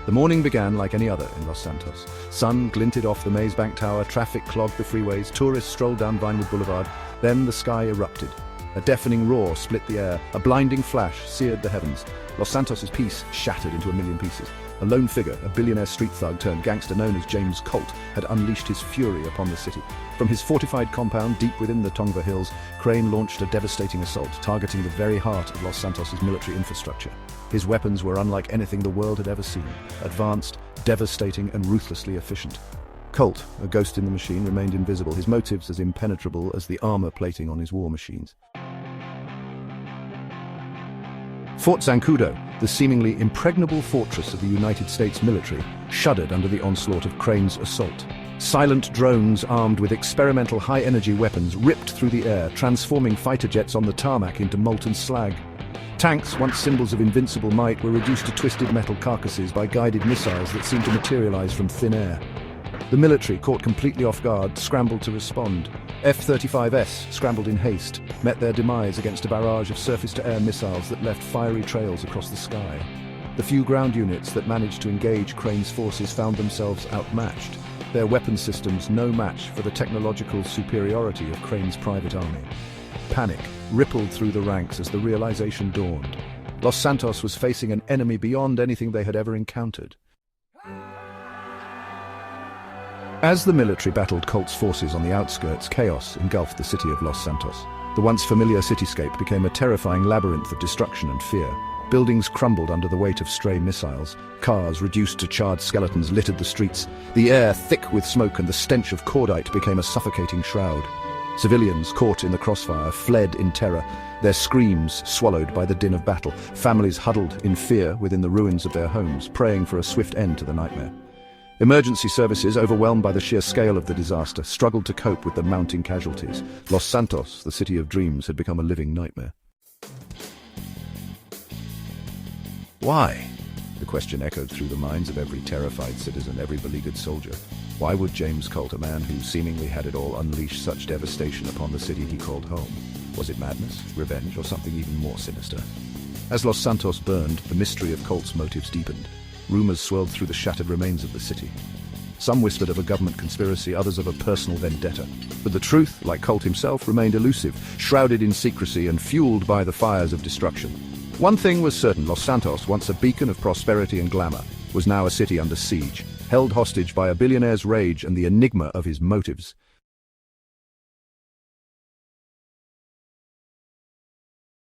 The morning began like any other in Los Santos. Sun glinted off the Maze Bank Tower, traffic clogged the freeways, tourists strolled down Vinewood Boulevard. Then the sky erupted. A deafening roar split the air, a blinding flash seared the heavens. Los Santos's peace shattered into a million pieces. A lone figure, a billionaire street thug turned gangster known as James Colt, had unleashed his fury upon the city. From his fortified compound deep within the Tongva Hills, Crane launched a devastating assault, targeting the very heart of Los Santos's military infrastructure. His weapons were unlike anything the world had ever seen, advanced, devastating, and ruthlessly efficient. Colt, a ghost in the machine, remained invisible, his motives as impenetrable as the armor plating on his war machines. Fort Zancudo, the seemingly impregnable fortress of the United States military, shuddered under the onslaught of Crane's assault. Silent drones armed with experimental high-energy weapons ripped through the air, transforming fighter jets on the tarmac into molten slag. Tanks, once symbols of invincible might, were reduced to twisted metal carcasses by guided missiles that seemed to materialize from thin air. The military, caught completely off guard, scrambled to respond. F-35s, scrambled in haste, met their demise against a barrage of surface-to-air missiles that left fiery trails across the sky. The few ground units that managed to engage Crane's forces found themselves outmatched, their weapon systems no match for the technological superiority of Crane's private army. Panic rippled through the ranks as the realization dawned. Los Santos was facing an enemy beyond anything they had ever encountered. As the military battled Colt's forces on the outskirts, chaos engulfed the city of Los Santos. The once familiar cityscape became a terrifying labyrinth of destruction and fear. Buildings crumbled under the weight of stray missiles. Cars, reduced to charred skeletons, littered the streets. The air, thick with smoke, and the stench of cordite became a suffocating shroud. Civilians, caught in the crossfire, fled in terror, their screams swallowed by the din of battle. Families huddled in fear within the ruins of their homes, praying for a swift end to the nightmare. Emergency services, overwhelmed by the sheer scale of the disaster, struggled to cope with the mounting casualties. Los Santos, the city of dreams, had become a living nightmare. Why? The question echoed through the minds of every terrified citizen, every beleaguered soldier. Why would James Colt, a man who seemingly had it all, unleash such devastation upon the city he called home? Was it madness, revenge, or something even more sinister? As Los Santos burned, the mystery of Colt's motives deepened. Rumors swirled through the shattered remains of the city. Some whispered of a government conspiracy, others of a personal vendetta. But the truth, like Colt himself, remained elusive, shrouded in secrecy and fueled by the fires of destruction. One thing was certain: Los Santos, once a beacon of prosperity and glamour, was now a city under siege, held hostage by a billionaire's rage and the enigma of his motives.